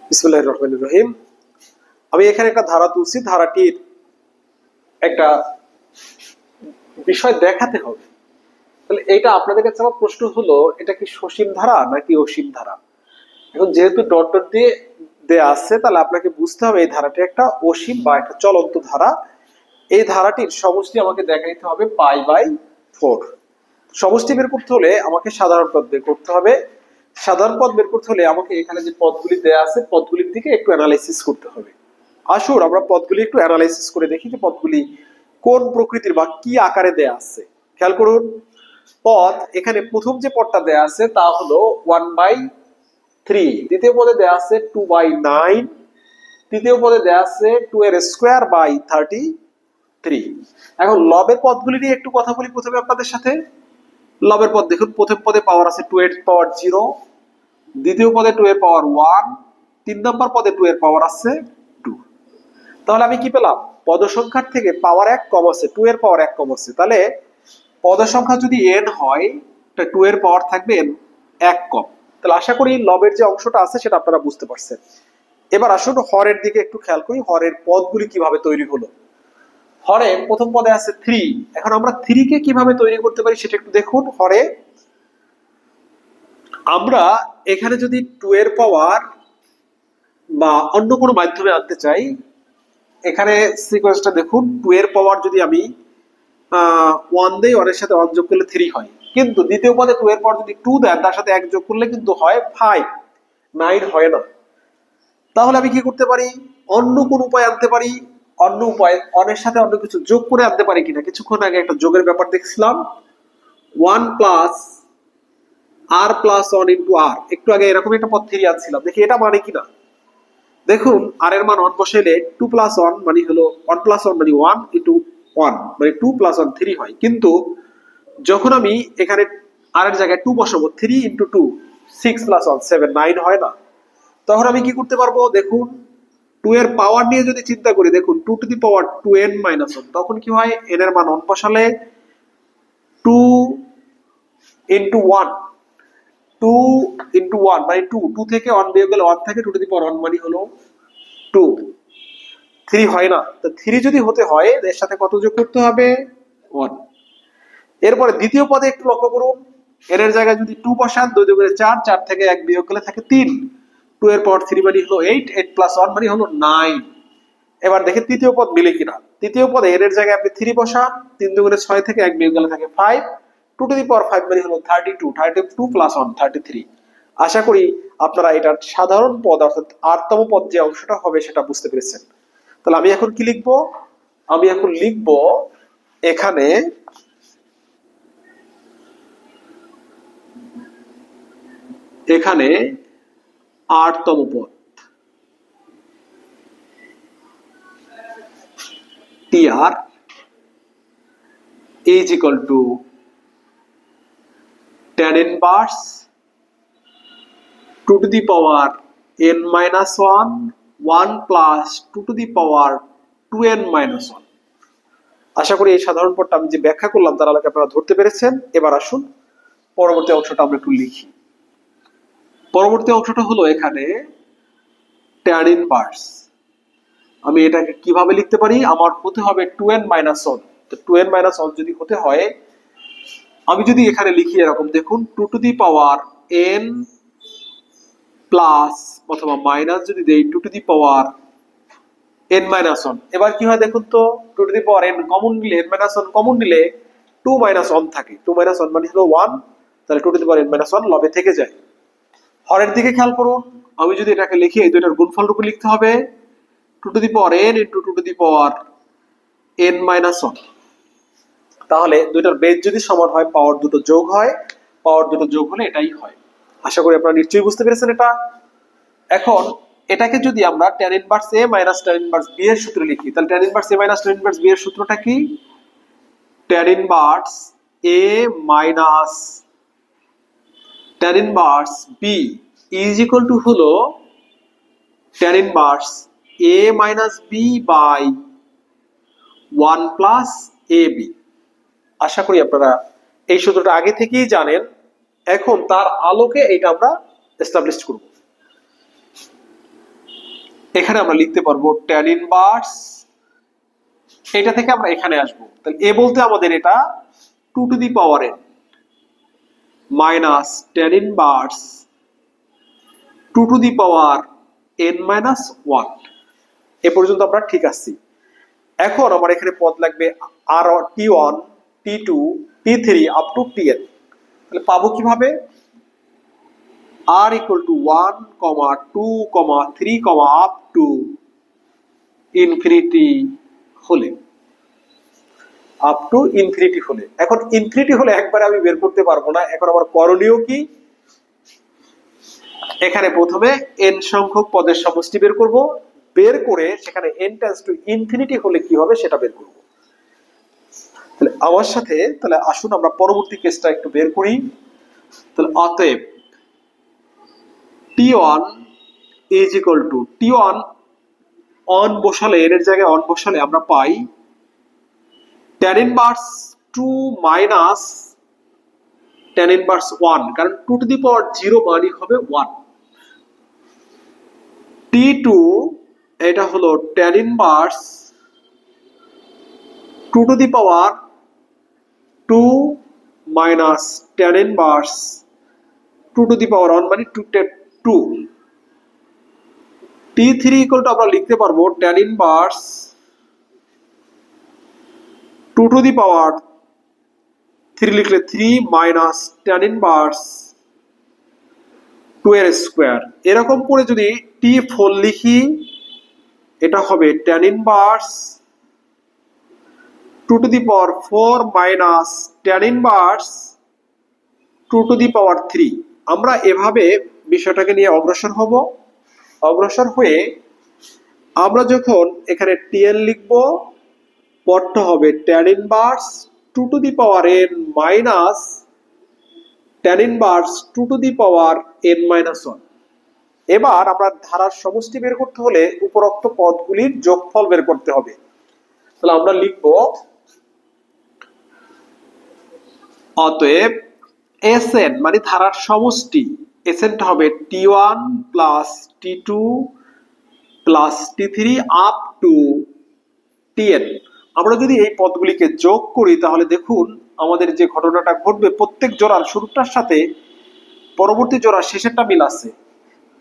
বিসমিল্লাহির রহমানির রহিম। আমি এখানে একটা ধারা তুলছি, ধারাটির একটা বিষয় দেখাতে হবে। তাহলে এটা আপনাদের কাছে আমার প্রশ্ন হলো, এটা কি সসীম ধারা নাকি অসীম ধারা? এখন যেহেতু ডট ডট দিয়ে দেয়া আছে, তাহলে আপনাকে বুঝতে হবে এই ধারাটি একটা অসীম বা একটা চলন্ত ধারা। এই ধারাটির সমষ্টি আমাকে দেখাইতে হবে π/4। সমষ্টি বের করতে হলে আমাকে সাধারণ পদ বের করতে হবে। সাধারণ পদ বের করতে হলে আমাকে এখানে যে পদগুলি দেয়া আছে পদগুলির দিকে একটু অ্যানালাইসিস করতে হবে। আসুন আমরা পদগুলি একটু অ্যানালাইসিস করে দেখি যে পদগুলি কোন প্রকৃতির বা কি আকারে দেয়া আছে। খেয়াল করুন, পদ এখানে প্রথম যে পদটা দেয়া আছে তা হলো 1/3, দ্বিতীয় পদে দেয়া আছে 2/9, তৃতীয় পদে দেয়া আছে 2^²/33। এখন লবের পদগুলি নিয়ে একটু কথা বলি প্রথমে আপনাদের সাথে। লবের পদ দেখুন, প্রথম পদে পাওয়ার আছে 2^0, দ্বিতীয় পদে 2^1, 3 নম্বর পদে 2^আছে 2। তাহলে আমি কি পেলাম? পদ সংখ্যার থেকে পাওয়ার 1 কম আছে, 2^1 কম আছে। তাহলে পদ সংখ্যা যদি n হয়, 2 থাকবে n 1 কম। তাহলে আশা করি লবের যে অংশটা আছে সেটা আপনারা বুঝতে পারছেন। এবার আসুন হরের দিকে একটু খেয়াল করি, হরের পদগুলি কিভাবে তৈরি হলো। হরে প্রথম পদে আছে 3। এখন আমরা 3 কে কিভাবে তৈরি করতে পারি সেটা একটু দেখুন। হরে আমরা এখানে যদি 2 এর পাওয়ার বা অন্য কোনো মাধ্যমে আনতে চাই, এখানে সিকোয়েন্সটা দেখুন, 2 এর পাওয়ার যদি আমি 1 দেই, 1 এর সাথে 1 যোগ করলে 3 হয়। কিন্তু দ্বিতীয় পদে 2 এর পাওয়ার যদি 2 দেন, তার সাথে 1 যোগ করলে কিন্তু হয় 5, 9 হয় না। তাহলে আমি কি করতে পারি? অন্য কোন উপায় আনতে পারি। অন্য উপায়, অনের সাথে অন্য কিছু যোগ করে আনতে পারি কিনা। কিছুক্ষণ আগে একটা যোগের ব্যাপার দেখছিলাম, 1 plus r plus 1 into r। একটু আগে এরকম একটা পদ 3 আনছিলাম, দেখি এটা মানে কিনা। দেখুন আর এর মান 1 বসাইলে 2 প্লাস 1 মানে হলো 1 প্লাস 1 মানে 1 ইন্টু 1 মানে 2 প্লাস 1 3 হয়। কিন্তু যখন আমি এখানে আর এর জায়গায় 2 বসাবো, 3 ইন্টু 2 6 প্লাস 1 7, 9 হয় না। তখন আমি কি করতে পারবো? দেখুন 2 এর পাওয়ার নিয়ে যদি চিন্তা করি, দেখুন 2 to the power 2n minus 1, তখন কি হয়? n এর মান 1 বসালে 2 ইন্টু 1, 2 ইন্টু 1 মানে 2, 2 থেকে 1 বিয়োগ গেলে 1 থাকে, 2 টু দি পাওয়ার 1 মানে হলো 2। 3 হয় না, তো 3 যদি হতে হয় এর সাথে কত যোগ করতে হবে? 1। এরপরে দ্বিতীয় পদে একটু লক্ষ্য করুন, এর এর জায়গায় যদি 2 বসান, 2 যোগ করে 4, 4 থেকে 1 বিয়োগ করলে থাকে 3, 2 এর পাওয়ার 3 মানে হলো 8, 8 প্লাস 1 মানে হলো 9। এবার দেখে তৃতীয় পদ মিলে কিনা। তৃতীয় পদে এর এর জায়গায় আপনি 3 বসান, 3 দুগুণে 6 থেকে 1 বিয়োগ গেলে থাকে 5, 2 টু দি পাওয়ার 5 মানে হলো 32, 32 প্লাস 1 33। আশা করি আপনারা এটার সাধারণ পদ অর্থাৎ আরতম পদ যে অংশটা হবে সেটা বুঝতে পেরেছেন। তাহলে আমি এখন কি লিখবো? আমি এখন লিখবো এখানে এখানে আরতম পদ tr is equal to tan inverse 2 to the power n minus 1, 1 plus 2 to the power 2n minus 1। আশা করি এই সাধারণ পদটা আমি যে ব্যাখ্যা করলাম তার আলোকে আপনারা ধরতে পেরেছেন। এবার আসুন পরবর্তী অংশটা আমরা একটু লিখি। পরবর্তী অংশটা হলো এখানে tan inverse। আমি এটাকে কিভাবে লিখতে পারি? আমার হতে হবে 2n minus 1। তো 2n minus 1 যদি হতে হয়, আমি যদি এখানে লিখি এরকম, দেখুন 2 to the power n plus অথবা মাইনাস যদি দেই 2 to the power n minus 1। এবার কি হয় দেখুন তো, 2 to the power n common নিলে, n মাইনাস 1 কমন নিলে 2 মাইনাস 1 থাকে, 2 মাইনাস 1 মানে হলো 1, তাহলে 2 to the power n minus 1 লবে থেকে যায়। হরের দিকে খেয়াল করুন, আমি যদি এটাকে লিখি এই দুইটার গুণফল রূপে লিখতে হবে 2 to the power n into 2 to the power n minus 1। তাহলে দুইটার বেজ যদি সমান হয়, পাওয়ার দুটো যোগ হয়, পাওয়ার দুটো যোগ হলে এটাই হয়। আশা করি আপনারা নিশ্চয়ই বুঝতে পেরেছেন এটা। এখন এটাকে যদি আমরা tan inverse a minus tan inverse b এর সূত্রে লিখি, তাহলে tan inverse a minus tan inverse b এর সূত্রটা কি? tan inverse a minus tan inverse b is equal to হলো tan inverse a minus b by 1 plus ab। আশা করি আপনারা এই সূত্রটা আগে থেকেই জানেন। এখন তার আলোকে এটা আমরা এস্টাবলিশ করব। এখানে আমরা লিখতে পারবো tan ইনভার্স, এটা থেকে আমরা এখানে আসবো, তাহলে এ বলতে আমাদের এটা 2 to the power n minus tan inverse 2 to the power n minus 1। এ পর্যন্ত আমরা ঠিক আছি। এখন আমার এখানে পদ লাগবে আর t1 t2 t3 up to tn। তাহলে পাবো কিভাবে? r equal to 1, 2, 3, up to infinity হলে, আপ টু ইনফিনিটি হলে। এখন ইনফিনিটি হলে একবারে আমি বের করতে পারবো না, এখন আমার করণীয় কি? এখানে প্রথমে n সংখ্যক পদের সমষ্টি বের করব, বের করে সেখানে n টেন্ডস টু ইনফিনিটি হলে কি হবে সেটা বের করব। তাহলে আমার সাথে, তাহলে আসুন আমরা পরবর্তী কেসটা একটু বের করি। তাহলে অতএব t1 is equal to t1 on বসালে, এর জায়গায় অন বসালে আমরা পাই tan inverse 2 minus tan inverse 1, কারণ 2 টু দি পাওয়ার 0 মানই হবে 1। t2 এটা হলো tan inverse 2 to the power 2 minus tan inverse 2 to the power 1 মানে 2। t3 ইকুয়াল টু আমরা লিখতে পারবো tan inverse 2 to the power 3 লিখলে 3 মাইনাস tan ইনভার্স 2 এর স্কয়ার। এরকম করে যদি t4 লিখি, এটা হবে tan inverse 2 to the power 4 minus tan inverse 2 to the power 3। আমরা এভাবে বিষয়টাকে নিয়ে অগ্রসর হব। অগ্রসর হয়ে আমরা যখন এখানে tn লিখব, পদটা হবে tan inverse 2 to the power n minus tan inverse 2 to the power n minus 1। এবার আমরা ধারার সমষ্টি বের করতে হলে উপরোক্ত পদগুলির যোগফল বের করতে হবে। তাহলে আমরা লিখব অতএব Sn মানে ধারার সমষ্টি, Sn টা হবে t1 plus t2 plus t3 up to tn। আমরা যদি এই পদগুলিকে যোগ করি তাহলে দেখুন আমাদের যে ঘটনাটা ঘটবে, প্রত্যেক জোড়ার শুরুটার সাথে পরবর্তী জোড়ার শেষেরটা মিল আছে।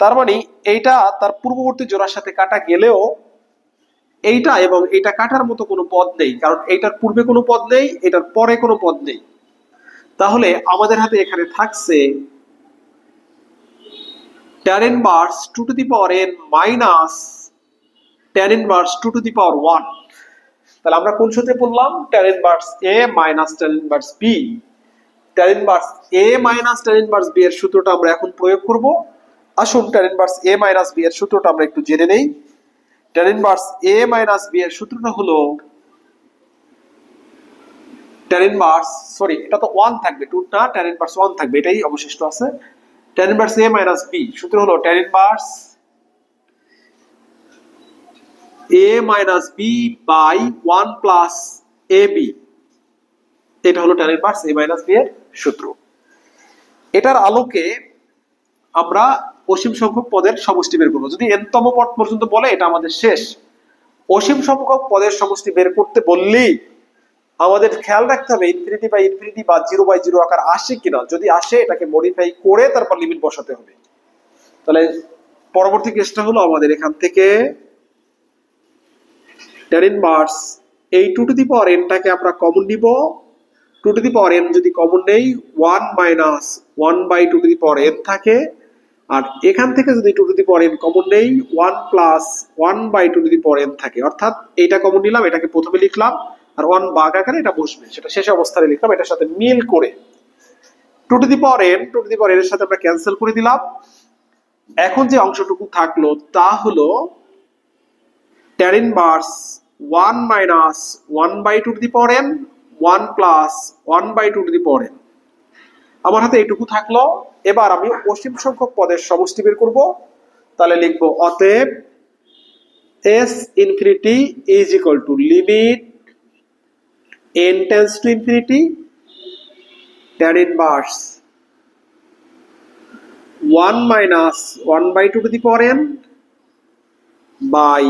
তার মানে এইটা তার পূর্ববর্তী জোড়ার সাথে কাটা গেলেও এইটা এবং এইটা কাটার মতো কোনো পদ নেই, কারণ এইটার পূর্বে কোনো পদ নেই, এটার পরে কোনো পদ নেই। তাহলে আমাদের হাতে এখানে থাকছে tan inverse 2 to the power n minus tan inverse 2 to the power 1। তাহলে আমরা কোন সূত্রে পড়লাম? tan inverse a minus tan inverse b। tan inverse a minus tan inverse b এর সূত্রটা আমরা এখন প্রয়োগ করব। আসুন tan inverse a minus b এর সূত্রটা আমরা একটু জেনে নেই। tan inverse a minus b এর সূত্রটা হলো tan ইনভার্স, সরি এটা তো 1 থাকবে, 2 না, tan ইনভার্স 1 থাকবে, এটাই অবশিষ্ট আছে। tan inverse a minus b সূত্র হলো tan inverse a minus b by 1 plus ab। এটা হলো tan inverse a minus b এর সূত্র। এটার আলোকে আমরা অসীম সংখ্যক পদের সমষ্টি বের করব। যদি n তম পদ পর্যন্ত বলে এটা আমাদের শেষ। অসীম সংখ্যক পদের সমষ্টি বের করতে বললেই আমাদের খেয়াল রাখতে হবে ইনফিনিটি বাই ইনফিনিটি বা 0 বাই 0 আকার আসে কিনা। যদি আসে এটাকে মডিফাই করে তারপর লিমিট বসাতে হবে। তাহলে পরবর্তী কেসটা হলো আমাদের এখান থেকে tan ইনভার্স এই 2 টু দি পাওয়ার n টাকে আমরা কমন নিব। 2 টু দি পাওয়ার n যদি কমন নেই 1 minus 1 by 2 to the power n থাকে, আর এখান থেকে যদি 2 to the power n common নেই 1 plus 1 by 2 to the power n থাকে। অর্থাৎ এইটা কমন নিলাম, এটাকে প্রথমে লিখলাম, আর 1 ভাগ আকারে এটা বসবে, সেটা শেষ অবস্থায় লিখলাম এটার সাথে মিল করে। 2 to the power n, 2 to the power n এর সাথে আমরা ক্যান্সেল করে দিলাম। এখন যে অংশটুকু থাকলো তা হলো tan inverse 1 minus 1 by 2 to the power n 1 plus 1 by 2 to the power n। আমার হাতে এইটুকু থাকলো। এবার আমি অসীম সংখ্যক পদের সমষ্টি বের করব। তাহলে লিখব অতএব s infinity is equal to limit n tends to infinity tan inverse 1 minus 1 by 2 to the power n by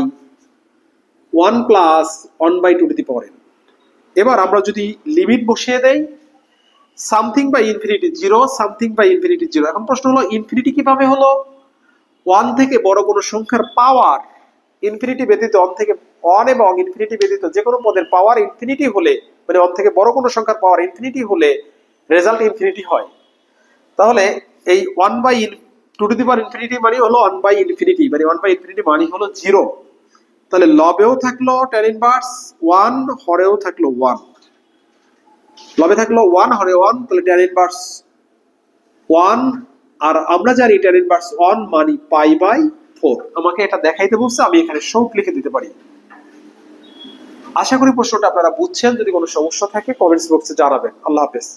1 plus 1 by 2 to the power n। এবার আমরা যদি লিমিট বসিয়ে দেই something by infinity 0, something by infinity 0। এখন প্রশ্ন হলো infinity কিভাবে হলো? 1 থেকে বড় কোনো সংখ্যার পাওয়ার ইনফিনিটি ব্যতীত 1 থেকে 1 এবং ইনফিনিটি ব্যতীত যে কোনো পদের পাওয়ার ইনফিনিটি হলে, মানে 1 থেকে বড় কোনো সংখ্যার পাওয়ার ইনফিনিটি হলে রেজাল্ট ইনফিনিটি হয়। তাহলে এই 1 by 2 to the power infinity মানে হলো 1 বাই ইনফিনিটি, মানে 1 বাই ইনফিনিটি মানে হলো 0। তাহলে লবেও থাকলো tan ইনভার্স 1, হরেও থাকলো 1। লবে থাকলো 1, হরে 1, তাহলে tan ইনভার্স 1। আর আমরা জানি tan ইনভার্স 1 মানে পাই বাই 4। আমাকে এটা দেখাইতে বলছে, আমি এখানে সব লিখে দিতে পারি। আশা করি প্রশ্নটা আপনারা বুঝছেন। যদি কোনো সমস্যা থাকে কমেন্টস বক্সে জানাবেন। আল্লাহ হাফেজ।